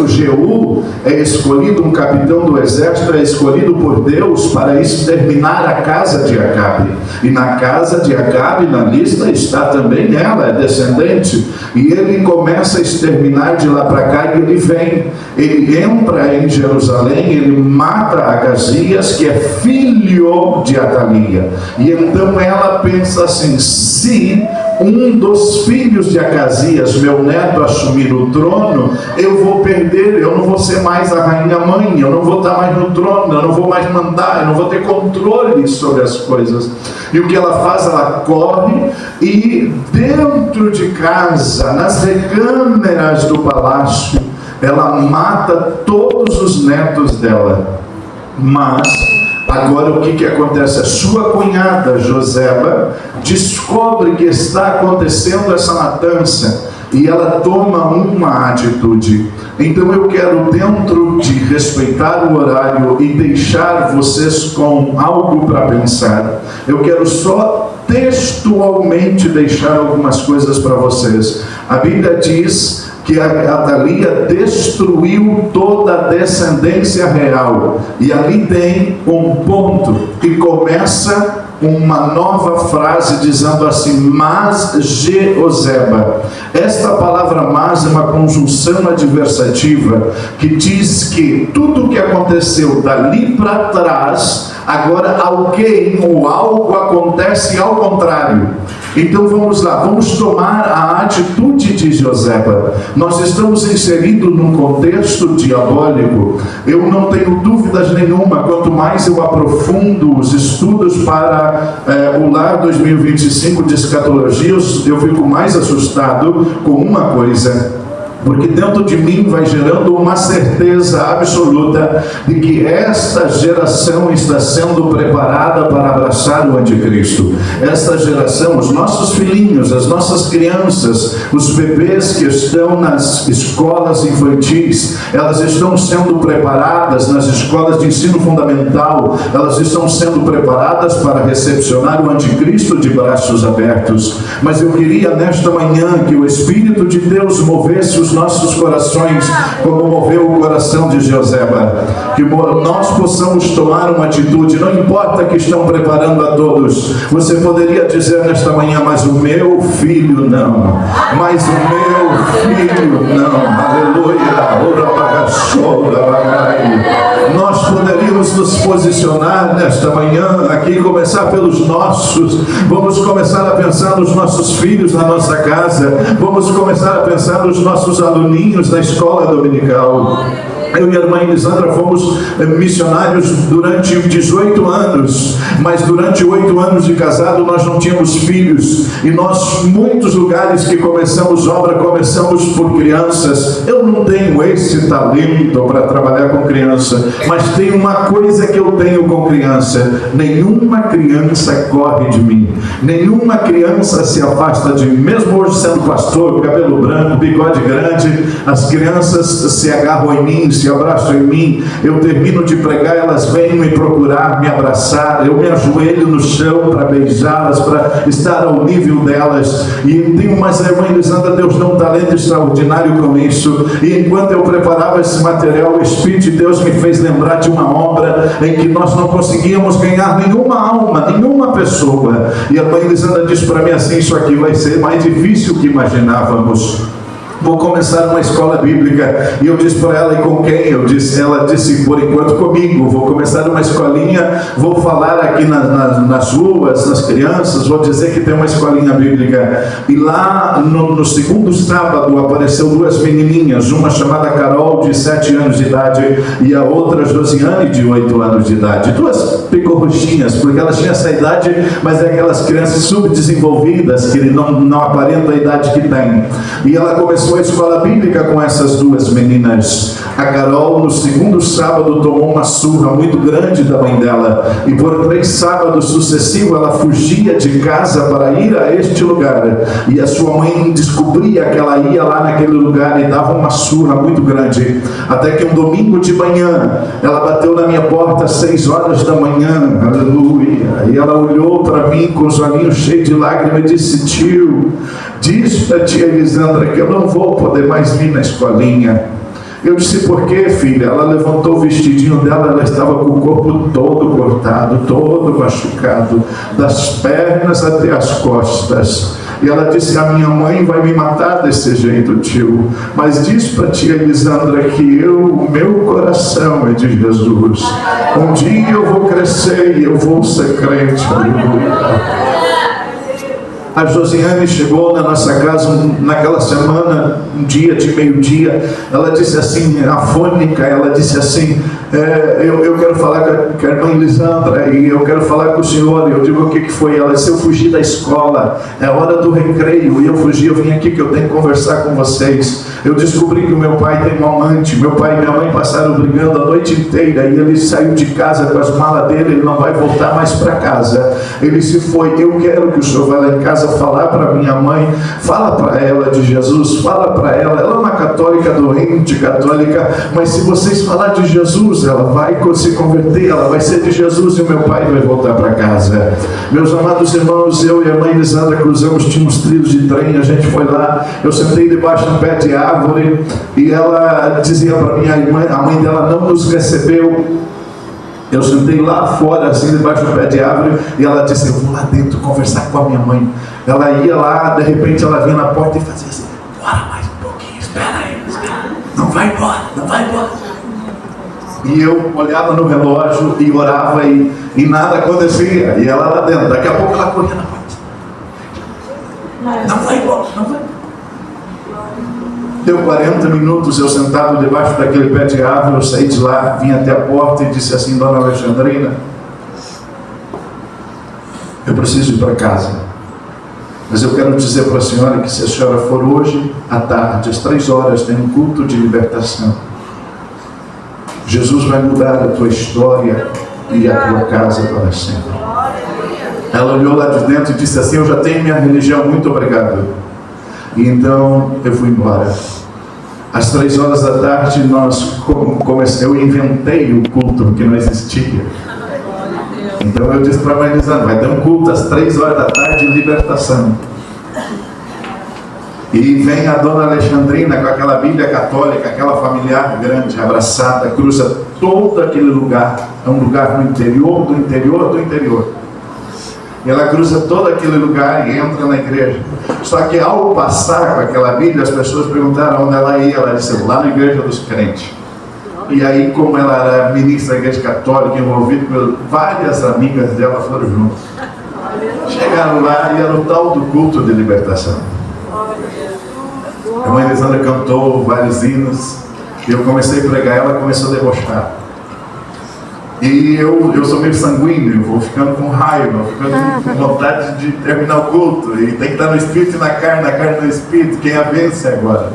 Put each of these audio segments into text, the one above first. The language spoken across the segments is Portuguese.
Jeú é escolhido, um capitão do exército é escolhido por Deus para exterminar a casa de Acabe. E na casa de Acabe, na lista, está também ela, é descendente. E ele começa a exterminar de lá para cá e ele vem. Ele entra em Jerusalém, ele mata Acazias, que é filho de Atalia. E então ela pensa assim: se um dos filhos de Acazias, meu neto, assumir o trono, eu vou perder, eu não vou ser mais a rainha mãe, eu não vou estar mais no trono, eu não vou mais mandar, eu não vou ter controle sobre as coisas. E o que ela faz? Ela corre e dentro de casa, nas recâmeras do palácio, ela mata todos os netos dela. Mas agora o que acontece? A sua cunhada Joseba descobre que está acontecendo essa matança e ela toma uma atitude. Então eu quero, dentro de respeitar o horário e deixar vocês com algo para pensar, eu quero só textualmente deixar algumas coisas para vocês. A Bíblia diz que Atalia destruiu toda a descendência real. E ali tem um ponto que começa uma nova frase dizendo assim: mas Joseba. Esta palavra mas é uma conjunção adversativa que diz que tudo o que aconteceu dali para trás, agora alguém ou algo acontece ao contrário. Então vamos lá, vamos tomar a atitude de Joseba. Nós estamos inseridos num contexto diabólico. Eu não tenho dúvidas nenhuma, quanto mais eu aprofundo os estudos para o Lar 2025 de escatologia, eu fico mais assustado com uma coisa. Porque dentro de mim vai gerando uma certeza absoluta de que esta geração está sendo preparada para abraçar o anticristo. Esta geração, os nossos filhinhos, as nossas crianças, os bebês que estão nas escolas infantis, elas estão sendo preparadas nas escolas de ensino fundamental, elas estão sendo preparadas para recepcionar o anticristo de braços abertos. Mas eu queria nesta manhã que o Espírito de Deus movesse os nossos corações como moveu o coração de Joseba, que nós possamos tomar uma atitude. Não importa que estão preparando a todos, você poderia dizer nesta manhã: mas o meu filho não, mas o meu filho não, aleluia, nós poderíamos nos posicionar nesta manhã aqui, começar pelos nossos. Vamos começar a pensar nos nossos filhos na nossa casa, vamos começar a pensar nos nossos aluninhos na escola dominical. Eu e a irmã Elisandra fomos missionários durante 18 anos, mas durante 8 anos de casado nós não tínhamos filhos, e nós, muitos lugares que começamos obra, começamos por crianças. Eu não tenho esse talento para trabalhar com criança, mas tem uma coisa que eu tenho com criança: nenhuma criança corre de mim, nenhuma criança se afasta de mim. Mesmo hoje sendo pastor, cabelo branco, bigode grande, as crianças se agarram em mim, se abraçam em mim. Eu termino de pregar, elas vêm me procurar, me abraçar, eu me ajoelho no chão para beijá-las, para estar ao nível delas. E tenho mais irmã Elisandra, Deus deu um talento extraordinário com isso. E enquanto eu preparava esse material, o Espírito de Deus me fez lembrar de uma obra em que nós não conseguíamos ganhar nenhuma alma, nenhuma pessoa. E a irmã Elisandra disse para mim assim: isso aqui vai ser mais difícil que imaginávamos. Vou começar uma escola bíblica. E eu disse para ela: e com quem? Ela disse: por enquanto comigo. Vou começar uma escolinha, vou falar aqui nas ruas, nas crianças, vou dizer que tem uma escolinha bíblica. E lá no segundo sábado apareceu 2 menininhas, uma chamada Carol, de 7 anos de idade, e a outra Josiane, de 8 anos de idade. 2 picorruchinhas, porque elas tinham essa idade, mas é aquelas crianças subdesenvolvidas que não aparentam a idade que tem. E ela começou a escola bíblica com essas 2 meninas. A Carol, no segundo sábado, tomou uma surra muito grande da mãe dela, e por 3 sábados sucessivos ela fugia de casa para ir a este lugar, e a sua mãe descobria que ela ia lá naquele lugar e dava uma surra muito grande, até que um domingo de manhã ela bateu na minha porta às 6 horas da manhã, aleluia, e ela olhou para mim com os olhinhos cheios de lágrimas e disse: tio, diz para a tia Elisandra que eu não vou poder mais vir na escolinha. Eu disse, por quê, filha? Ela levantou o vestidinho dela, ela estava com o corpo todo cortado, todo machucado, das pernas até as costas. E ela disse, a minha mãe vai me matar desse jeito, tio. Mas diz para a tia Elisandra que o meu coração é de Jesus. Um dia eu vou crescer e eu vou ser crente. A Josiane chegou na nossa casa naquela semana, um dia de meio-dia. Ela disse assim, afônica, ela disse assim, eu quero falar com a irmã Elisandra e eu quero falar com o senhor. Eu digo, o que foi? Ela disse, eu fugi da escola, é hora do recreio, e eu fugi, eu vim aqui que eu tenho que conversar com vocês. Eu descobri que o meu pai tem um amante, meu pai e minha mãe passaram brigando a noite inteira, e ele saiu de casa com as malas dele, ele não vai voltar mais para casa. Ele se foi. Eu quero que o senhor vá lá em casa falar para minha mãe, fala para ela de Jesus, fala para ela é uma católica doente, católica, mas se vocês falar de Jesus, ela vai se converter, ela vai ser de Jesus e o meu pai vai voltar para casa. Meus amados irmãos, eu e a mãe Elisandra cruzamos, tínhamos trilhos de trem, a gente foi lá, eu sentei debaixo de um pé de árvore e ela dizia para mim, a mãe dela não nos recebeu. Eu sentei lá fora, assim, debaixo do pé de árvore, e ela disse, eu vou lá dentro conversar com a minha mãe. Ela ia lá, de repente ela vinha na porta e fazia assim, bora mais um pouquinho, espera aí, não vai embora, não vai embora. E eu olhava no relógio e orava e nada acontecia. E ela lá dentro, daqui a pouco ela corria na porta. Não vai embora, não vai. Deu 40 minutos, eu sentado debaixo daquele pé de árvore, eu saí de lá, vim até a porta e disse assim, dona Alexandrina, eu preciso ir para casa, mas eu quero dizer para a senhora que se a senhora for hoje à tarde, às 3 horas, tem um culto de libertação. Jesus vai mudar a tua história e a tua casa para sempre. Ela olhou lá de dentro e disse assim, eu já tenho minha religião, muito obrigado. E então eu fui embora. Às 3 horas da tarde eu inventei o culto que não existia. Então eu disse para a mãe Elisandra, vai ter um culto às 3 horas da tarde de libertação. E vem a dona Alexandrina com aquela Bíblia católica, aquela familiar grande, abraçada, cruza todo aquele lugar. É um lugar no interior, do interior, do interior. E ela cruza todo aquele lugar e entra na igreja. Só que ao passar com aquela Bíblia, as pessoas perguntaram onde ela ia. Ela disse, lá na igreja dos crentes. E aí, como ela era ministra da igreja católica, envolvida com várias amigas dela, foram juntas. Chegaram lá e era o tal do culto de libertação. A mãe Elisandra cantou vários hinos. E eu comecei a pregar, ela começou a debochar. E eu sou meio sanguíneo, eu vou ficando com raiva, ficando com vontade de terminar o culto. E tem que estar no espírito e na carne no espírito. Quem a vence agora?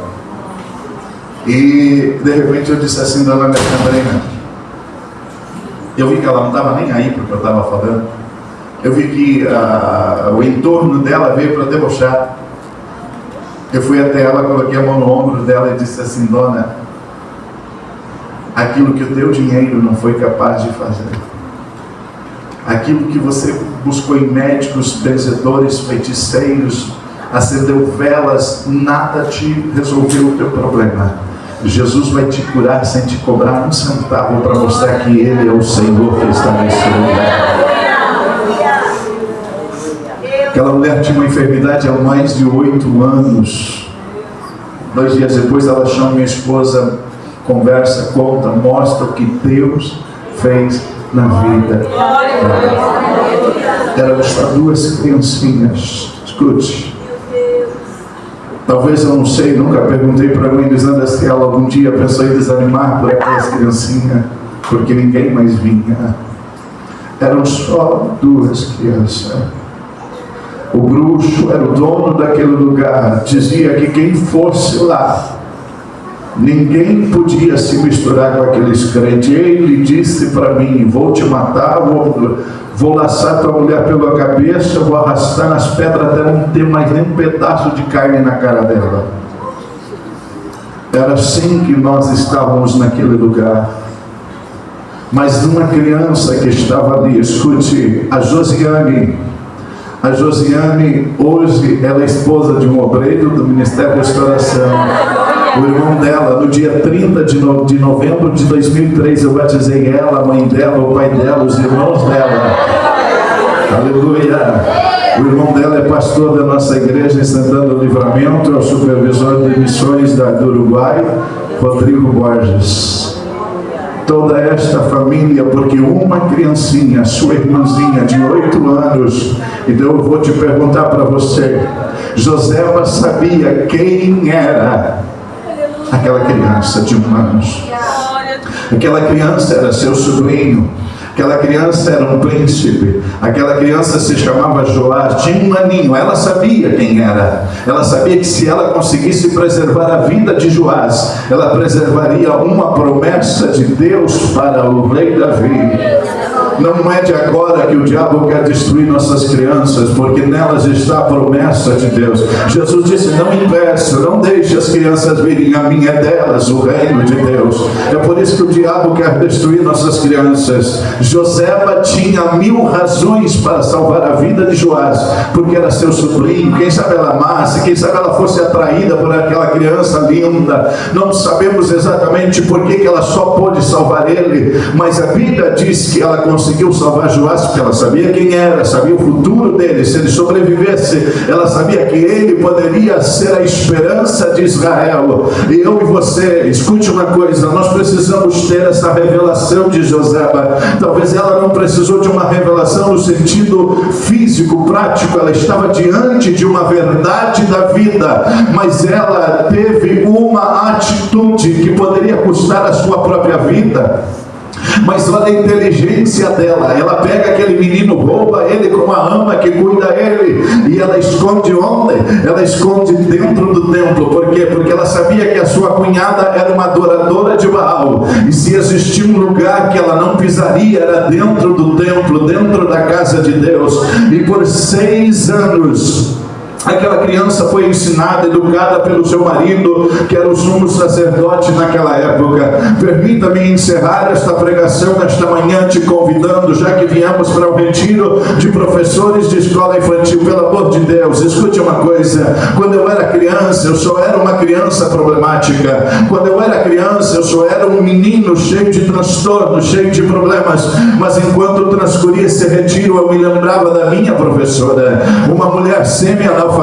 E de repente eu disse assim, dona Alexandrina, eu vi que ela não estava nem aí porque eu estava falando. Eu vi que o entorno dela veio para debochar. Eu fui até ela, coloquei a mão no ombro dela e disse assim, dona, aquilo que o teu dinheiro não foi capaz de fazer, aquilo que você buscou em médicos, benzedores, feiticeiros, acendeu velas, nada te resolveu o teu problema. Jesus vai te curar sem te cobrar um centavo para mostrar que Ele é o Senhor que está nesse lugar. Aquela mulher tinha uma enfermidade há mais de 8 anos. 2 dias depois ela chama minha esposa, conversa, conta, mostra o que Deus fez na vida dela. Eram só 2 criancinhas. Escute. Talvez eu não sei, nunca perguntei para a mãe Elisandra se ela algum dia pensou em desanimar por aquelas criancinhas, porque ninguém mais vinha. Eram só 2 crianças. O bruxo era o dono daquele lugar, dizia que quem fosse lá, ninguém podia se misturar com aqueles crentes. Ele disse para mim, vou te matar, vou laçar tua mulher pela cabeça, vou arrastar nas pedras até não ter mais nem um pedaço de carne na cara dela. Era assim que nós estávamos naquele lugar. Mas uma criança que estava ali, escute, a Josiane, hoje, ela é esposa de um obreiro do Ministério da Restauração. O irmão dela, no dia 30 de novembro de 2003, eu batizei ela, a mãe dela, o pai dela, os irmãos dela. Aleluia! O irmão dela é pastor da nossa igreja em Santana do Livramento, é o supervisor de missões do Uruguai, Rodrigo Borges. Toda esta família, porque uma criancinha, sua irmãzinha de 8 anos, então eu vou te perguntar para você, Josefa sabia quem era aquela criança de 1 ano? Aquela criança era seu sobrinho. Aquela criança era um príncipe. Aquela criança se chamava Joás, tinha 1 aninho. Ela sabia quem era. Ela sabia que se ela conseguisse preservar a vida de Joás, ela preservaria uma promessa de Deus para o rei Davi. Não é de agora que o diabo quer destruir nossas crianças, porque nelas está a promessa de Deus. Jesus disse, não impeça, não deixe as crianças virem, a mim é delas, o reino de Deus. É por isso que o diabo quer destruir nossas crianças. Josefa tinha 1000 razões para salvar a vida de Joás, porque era seu sobrinho. Quem sabe ela amasse, quem sabe ela fosse atraída por aquela criança linda. Não sabemos exatamente por que ela só pôde salvar ele, mas a Bíblia diz que ela conseguiu salvar Joás porque ela sabia quem era, sabia o futuro dele. Se ele sobrevivesse, ela sabia que ele poderia ser a esperança de Israel. E eu e você, escute uma coisa, nós precisamos ter essa revelação de Josefa. Talvez ela não precisou de uma revelação no sentido físico, prático, ela estava diante de uma verdade da vida, mas ela teve uma atitude que poderia custar a sua própria vida. Mas olha a inteligência dela. Ela pega aquele menino, rouba ele como a ama que cuida ele, e ela esconde onde? Ela esconde dentro do templo. Por quê? Porque ela sabia que a sua cunhada era uma adoradora de Baal, e se existia um lugar que ela não pisaria, era dentro do templo, dentro da casa de Deus. E por 6 anos aquela criança foi ensinada, educada pelo seu marido, que era o sumo sacerdote naquela época. Permita-me encerrar esta pregação nesta manhã te convidando, já que viemos para o retiro de professores de escola infantil, pelo amor de Deus, escute uma coisa. Quando eu era criança, eu só era uma criança problemática. Quando eu era criança, eu só era um menino cheio de transtornos, cheio de problemas. Mas enquanto transcorria esse retiro, eu me lembrava da minha professora, uma mulher semi-analfabeta,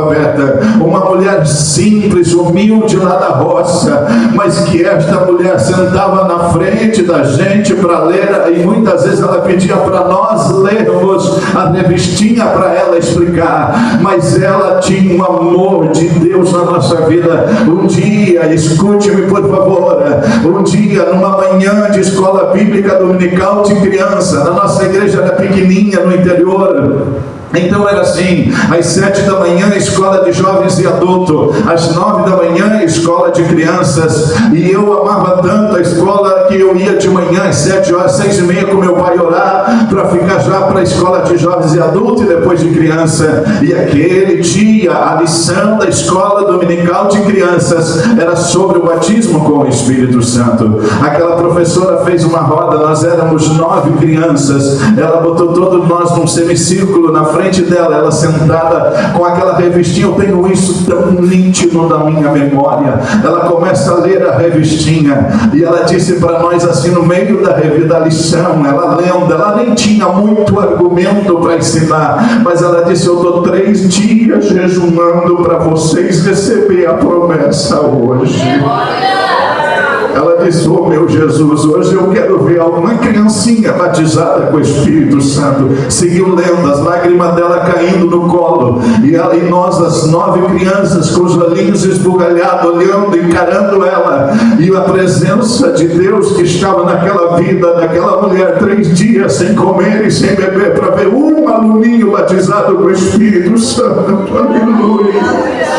uma mulher simples, humilde lá da roça, mas que esta mulher sentava na frente da gente para ler, e muitas vezes ela pedia para nós lermos a revistinha para ela explicar, mas ela tinha um amor de Deus na nossa vida. Um dia, escute-me por favor, um dia numa manhã de escola bíblica dominical de criança, na nossa igreja era pequenininha no interior. Então era assim, às 7 da manhã escola de jovens e adultos, às 9 da manhã escola de crianças, e eu amava tanto a escola que eu ia de manhã às 7 horas, 6h30 com meu pai orar, para ficar já para a escola de jovens e adultos e depois de criança. E aquele dia a lição da escola dominical de crianças era sobre o batismo com o Espírito Santo. Aquela professora fez uma roda, nós éramos 9 crianças, ela botou todos nós num semicírculo na frente dela, ela sentada com aquela revistinha. Eu tenho isso tão nítido na minha memória. Ela começa a ler a revistinha e ela disse para nós assim, no meio da lição, ela lendo, ela nem tinha muito argumento para ensinar, mas ela disse, eu estou 3 dias jejumando para vocês receber a promessa hoje. Ela disse, oh meu Jesus, hoje eu quero ver alguma criancinha batizada com o Espírito Santo. Seguiu lendo, as lágrimas dela caindo no colo, e ela e nós, as 9 crianças com os olhinhos esbugalhados, olhando, encarando ela, e a presença de Deus que estava naquela vida, daquela mulher, 3 dias sem comer e sem beber, para ver um aluninho batizado com o Espírito Santo. Aleluia.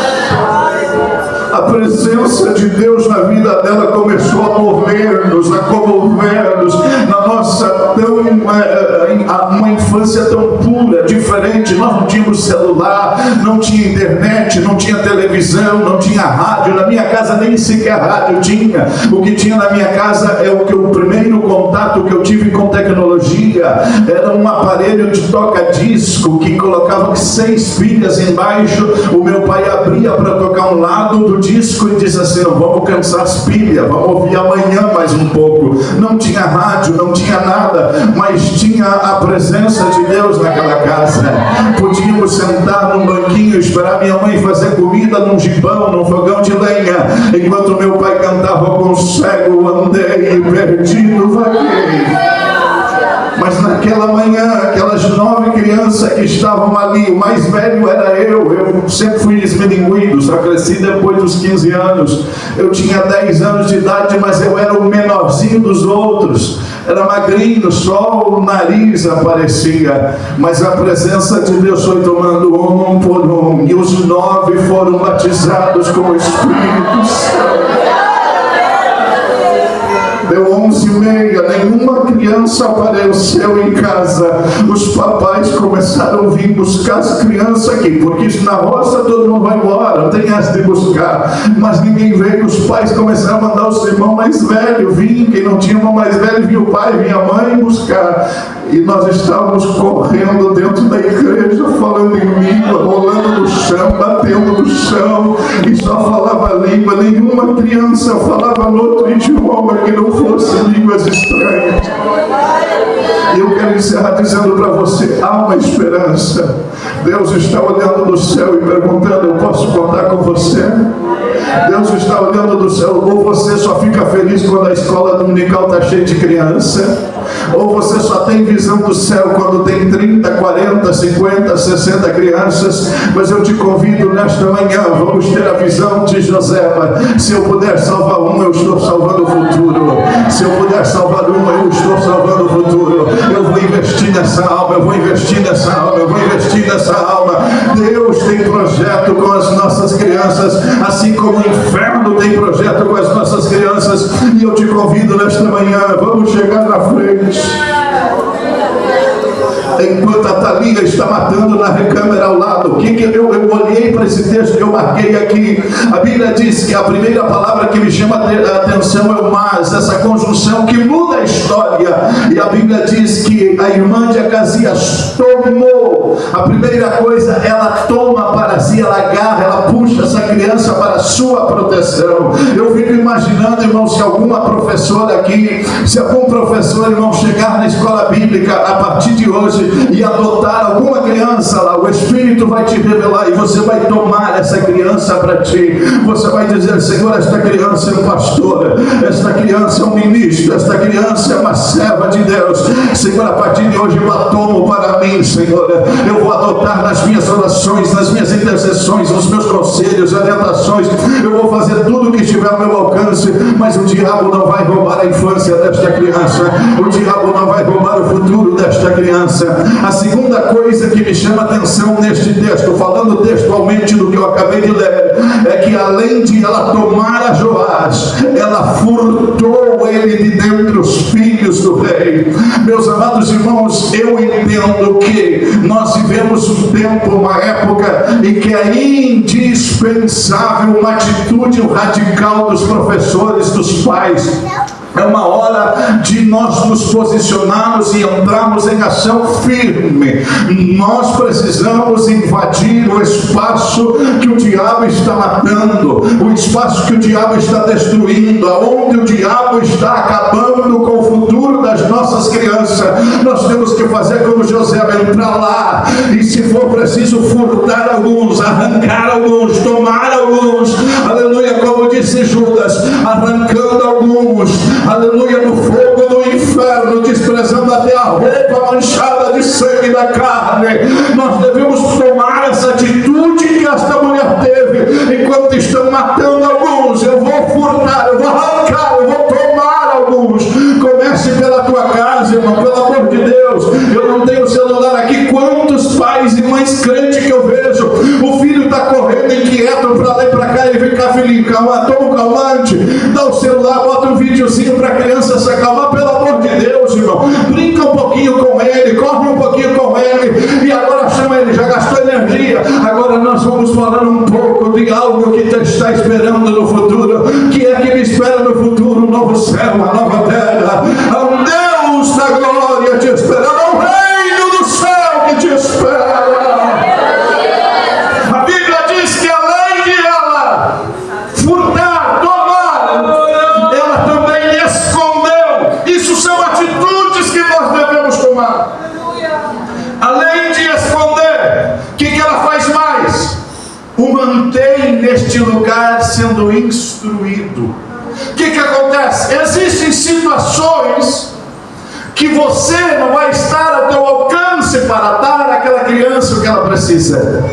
A presença de Deus na vida dela começou a mover-nos, a comover-nos, na nossa uma infância tão pura, diferente. Nós não tínhamos celular, não tinha internet, não tinha televisão, não tinha rádio. Na minha casa nem sequer rádio tinha. O que tinha na minha casa é o primeiro contato que eu tive com tecnologia. antiga, era um aparelho de toca-disco que colocava 6 pilhas embaixo. O meu pai abria para tocar um lado do disco e dizia assim: não vamos cansar as pilhas, vamos ouvir amanhã mais um pouco. Não tinha rádio, não tinha nada, mas tinha a presença de Deus naquela casa. Podíamos sentar num banquinho, esperar minha mãe fazer comida num gibão, num fogão de lenha, enquanto meu pai cantava: com cego andei, perdido vaguei. Mas naquela manhã, aquelas 9 crianças que estavam ali, o mais velho era eu sempre fui esmilinguido, só cresci depois dos 15 anos. Eu tinha 10 anos de idade, mas eu era o menorzinho dos outros. Era magrinho, só o nariz aparecia. Mas a presença de Deus foi tomando um por um, e os 9 foram batizados com o Espírito Santo. Deu 11h30, nenhuma criança apareceu em casa. Os papais começaram a vir buscar as crianças aqui, porque na roça todo mundo vai embora, não tem essa de buscar. Mas ninguém veio, os pais começaram a mandar os irmãos mais velhos vir. Quem não tinha irmão mais velho, vinha o pai, vinha a mãe buscar. E nós estávamos correndo dentro da igreja, falando em língua, rolando no chão, batendo no chão, e só falava língua. Nenhuma criança falava no outro idioma que não fosse línguas estranhas. E eu quero encerrar dizendo para você: há uma esperança. Deus está olhando do céu e perguntando: eu posso contar com você? Deus está olhando do céu. Ou você só fica feliz quando a escola dominical está cheia de criança, ou você só tem visão do céu quando tem 30, 40, 50, 60 crianças. Mas eu te convido nesta manhã, vamos ter a visão de José. Se eu puder salvar uma, eu estou salvando o futuro. Se eu puder salvar uma, eu estou salvando o futuro. Eu vou investir nessa alma, eu vou investir nessa alma, eu vou investir nessa alma. Deus tem projeto com as nossas crianças, assim como o inferno tem projeto com as nossas crianças. E eu te convido nesta manhã, vamos chegar na frente. Enquanto a Thalia está matando na recâmara ao lado, eu olhei para esse texto que eu marquei aqui. A Bíblia diz que a primeira palavra que me chama a atenção é o mas, essa conjunção que muda a história. E a Bíblia diz que a irmã de Acasias tomou. A primeira coisa, ela toma para si, ela agarra, ela puxa essa criança para a sua proteção. Eu fico imaginando, irmão, se alguma professora aqui, se algum professor, irmão, chegar na escola bíblica a partir de hoje e adotar alguma criança lá, o Espírito vai te revelar e você vai tomar essa criança para ti. Você vai dizer: Senhor, esta criança é um pastor, esta criança é um ministro, esta criança é uma serva de Deus. Senhor, a partir de hoje eu a tomo para mim, Senhor. Eu vou adotar nas minhas orações, nas minhas intercessões, nos meus conselhos, orientações. Eu vou fazer tudo o que estiver ao meu alcance, mas o diabo não vai roubar a infância desta criança. O diabo não vai roubar o futuro desta criança. A segunda coisa que me chama a atenção neste texto, falando textualmente do que eu acabei de ler, é que além de ela tomar a Joás, ela furtou ele de dentre os filhos do rei. Meus amados irmãos, eu entendo que nós vivemos um tempo, uma época em que é indispensável uma atitude radical dos professores, dos pais. É uma hora de nós nos posicionarmos e entrarmos em ação firme. Nós precisamos invadir o espaço que o diabo está matando, o espaço que o diabo está destruindo, aonde o diabo está acabando com o futuro das nossas crianças. Nós temos que fazer como José, entrar lá e, se for preciso, furtar alguns, arrancar alguns, tomar alguns, aleluia, como disse Judas, arrancando alguns, aleluia, no fogo do inferno, desprezando até a roupa manchada de sangue da carne. Nós devemos tomar essa atitude que esta mulher teve. Enquanto estão matando alguns, eu vou furtar, eu vou arrancar, eu vou tomar alguns. Comece pela tua casa, irmão, pelo amor de Deus. Eu não tenho celular aqui. Quantos pais e mães crentes que eu vejo, o filho está correndo inquieto para lá e para cá, e vem cá, filhinho, calma, toma um calmante, dá o celular, bota um videozinho para a criança se acalmar. Pelo amor de Deus, irmão, brinca um pouquinho com ele, corre um pouquinho com ele, e agora chama ele, já gastou energia. Agora nós vamos falando um pouco de algo que te está esperando no futuro. Que é que me espera no futuro? Um novo céu, uma nova terra, um Deus da glória te esperando. neste lugar sendo instruído. O que acontece? Existem situações que você não vai estar ao teu alcance para dar àquela criança o que ela precisa,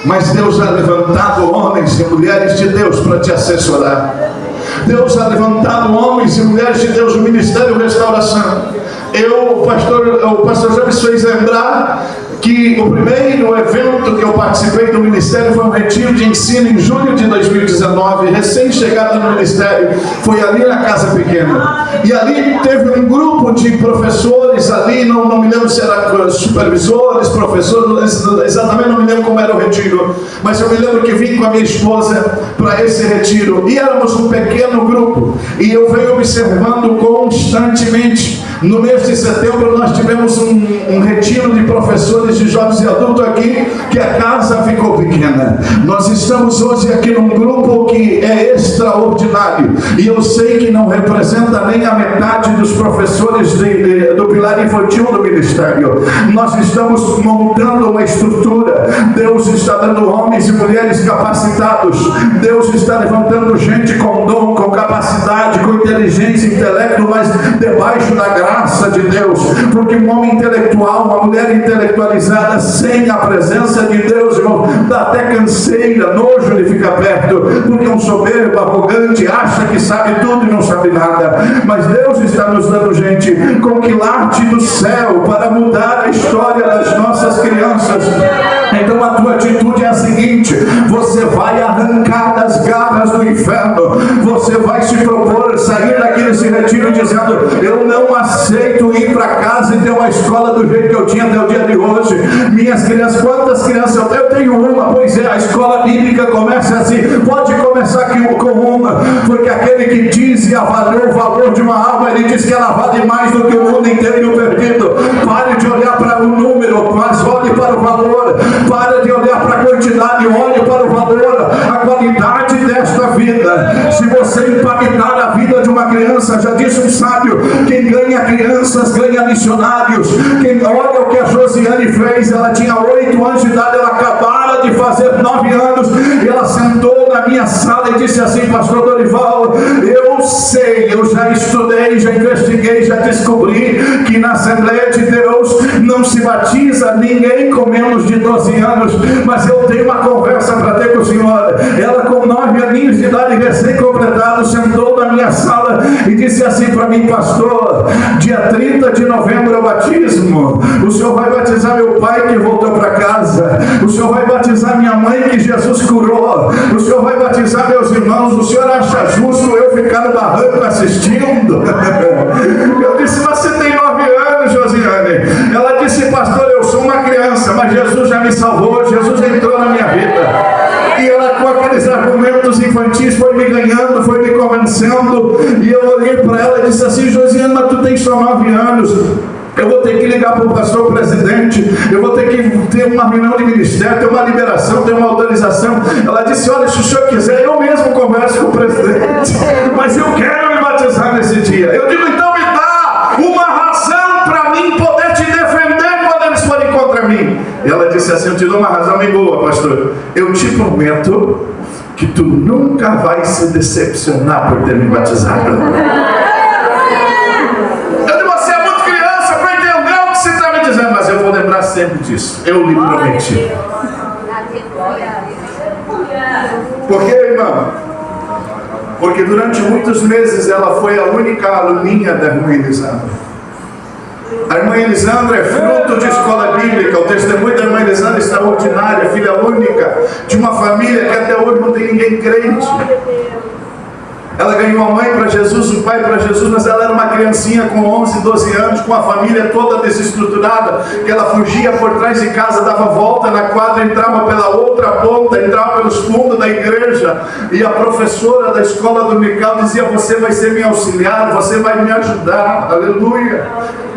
mas Deus já levantado homens e mulheres de Deus para te assessorar. Deus já levantado homens e mulheres de Deus no Ministério Restauração. O pastor já me fez lembrar que o primeiro evento que eu participei do ministério foi um retiro de ensino em julho de 2019, recém-chegado no ministério, foi ali na Casa Pequena. E ali teve um grupo de professores ali, não me lembro se era supervisores, professores, exatamente não me lembro como era o retiro, mas eu me lembro que vim com a minha esposa para esse retiro, e éramos um pequeno grupo, e eu venho observando constantemente. No mês de setembro nós tivemos um retiro de professores de jovens e adultos aqui, que a casa ficou pequena. Nós estamos hoje aqui num grupo que é extraordinário, e eu sei que não representa nem a metade dos professores do pilar infantil do ministério. Nós estamos montando uma estrutura. Deus está dando homens e mulheres capacitados. Deus está levantando gente com dom, com capacidade, com inteligência, intelecto, mas debaixo da graça de Deus, porque um homem intelectual, uma mulher intelectualizada sem a presença de Deus, irmão, dá até canseira, nojo de ficar perto, porque um soberbo, arrogante, acha que sabe tudo e não sabe nada. Mas Deus está nos dando gente com quilate do céu para mudar a história das nossas crianças. Então a tua atitude é a seguinte: você vai arrancar das garras do inferno, você vai se propor sair daquele retiro dizendo: eu não aceito ir para casa e ter uma escola do jeito que eu tinha até o dia de hoje. Minhas crianças, quantas crianças eu tenho? Uma. Pois é, a escola bíblica começa assim. Pode começar aqui com uma, porque aquele que diz e avaliou o valor de uma alma, ele diz que ela vale mais do que o mundo inteiro perdido. Pare de olhar para o número, mas olhe para o valor. Pare de olhar para a quantidade, olhe para o valor, a qualidade desta vida. Se você impactar a vida de uma criança, já disse um sábio, quem ganha crianças ganha missionários. Olha o que a Josiane fez. Ela tinha 8 anos de idade, ela acabara de fazer 9 anos, e ela sentou na minha sala e disse assim: pastor Dorival, eu sei, eu já estudei, já investiguei, já descobri que na Assembleia de Deus não se batiza ninguém com menos de 12 anos, mas eu tenho uma conversa para ter com o senhor. Ela com 9 aninhos de idade recém-completado sentou na minha sala e disse assim para mim: pastor, dia 30 de novembro é o batismo, o senhor vai batizar meu pai que voltou para casa, o senhor vai batizar minha mãe que Jesus curou, o senhor vai batizar meus irmãos, o senhor acha justo eu ficar no barranco assistindo? Eu disse: você tem 9 anos, Josiane. Ela disse: pastor, eu sou uma criança, mas Jesus já me salvou, Jesus entrou na minha vida. E ela, com aqueles argumentos infantis, foi me ganhando, foi me convencendo. E eu olhei para ela e disse assim: Josiane, mas tu tens só 9 anos. Eu vou ter que ligar para o pastor presidente, eu vou ter que ter uma reunião de ministério, ter uma liberação, ter uma autorização. Ela disse: olha, se o senhor quiser, eu mesmo converso com o presidente, mas eu quero me batizar nesse dia. Eu digo: então me dá uma razão para mim poder te defender quando eles forem contra mim. E ela disse assim: eu te dou uma razão bem boa, pastor. Eu te prometo que tu nunca vai se decepcionar por ter me batizado. Mas eu vou lembrar sempre disso. Eu lhe prometi. Por quê, irmão? Porque durante muitos meses ela foi a única aluninha da irmã Elisandra. A irmã Elisandra é fruto de escola bíblica. O testemunho da irmã Elisandra é extraordinária, filha única de uma família que até hoje não tem ninguém crente. Ela ganhou uma mãe para Jesus, um pai para Jesus, mas ela era uma criancinha com 11, 12 anos, com a família toda desestruturada, que ela fugia por trás de casa, dava volta na quadra, entrava pela outra ponta, entrava pelos fundos da igreja, e a professora da escola dominical dizia: você vai ser meu auxiliar, você vai me ajudar, aleluia.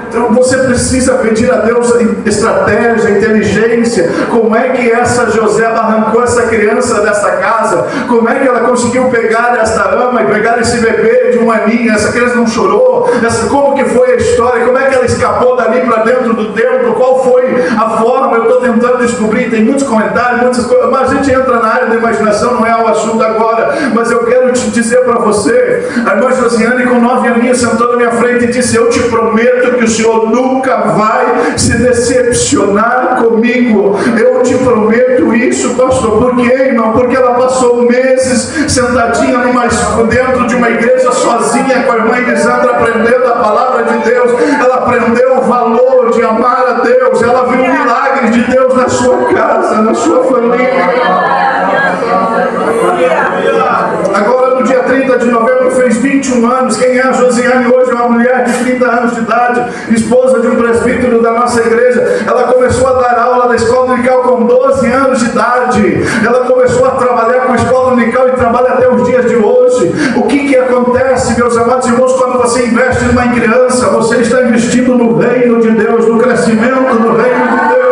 Então você precisa pedir a Deus estratégia, inteligência. Como é que essa Joséba arrancou essa criança dessa casa? Como é que ela conseguiu pegar esta ama e pegar esse bebê de 1 aninho? Essa criança não chorou? Como que foi a história? Como é que ela escapou dali para dentro do templo? Qual foi a forma? Eu estou tentando descobrir, tem muitos comentários, muitas coisas, mas a gente entra na área da imaginação, não é o assunto agora. Mas eu quero te dizer para você, a irmã Josiane com 9 aninhos sentou na minha frente e disse: eu te prometo que o Senhor nunca vai se decepcionar comigo. Eu te prometo isso, pastor. Por quê, irmão? Porque ela passou meses sentadinha dentro de uma igreja sozinha com a irmã Elisandra, aprendendo a palavra de Deus. Ela aprendeu o valor de amar a Deus. Ela viu milagres de Deus na sua casa, na sua família. Agora no dia 30 de novembro fez 21 anos. Quem é a Josiane hoje? É uma mulher de 30 anos de idade, esposa de um presbítero da nossa igreja. Ela começou a dar aula na escola dominical com 12 anos de idade. Ela começou a trabalhar com a escola dominical e trabalha até os dias de hoje. O que acontece, meus amados irmãos, quando você investe numa criança? Você está investindo no reino de Deus, no crescimento do reino de Deus.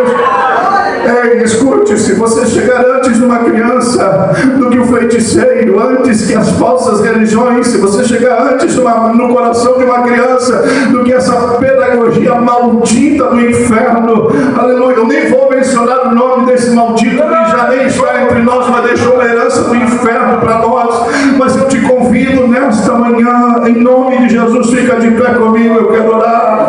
Escute, se você chegar antes de uma criança do que o feiticeiro, antes que as falsas religiões, se você chegar antes no coração de uma criança do que essa pedagogia maldita do inferno, aleluia, eu nem vou mencionar o nome desse maldito que já nem está entre nós, mas deixou uma herança do inferno para nós. Mas eu te convido nesta manhã, em nome de Jesus, fica de pé comigo, eu quero orar.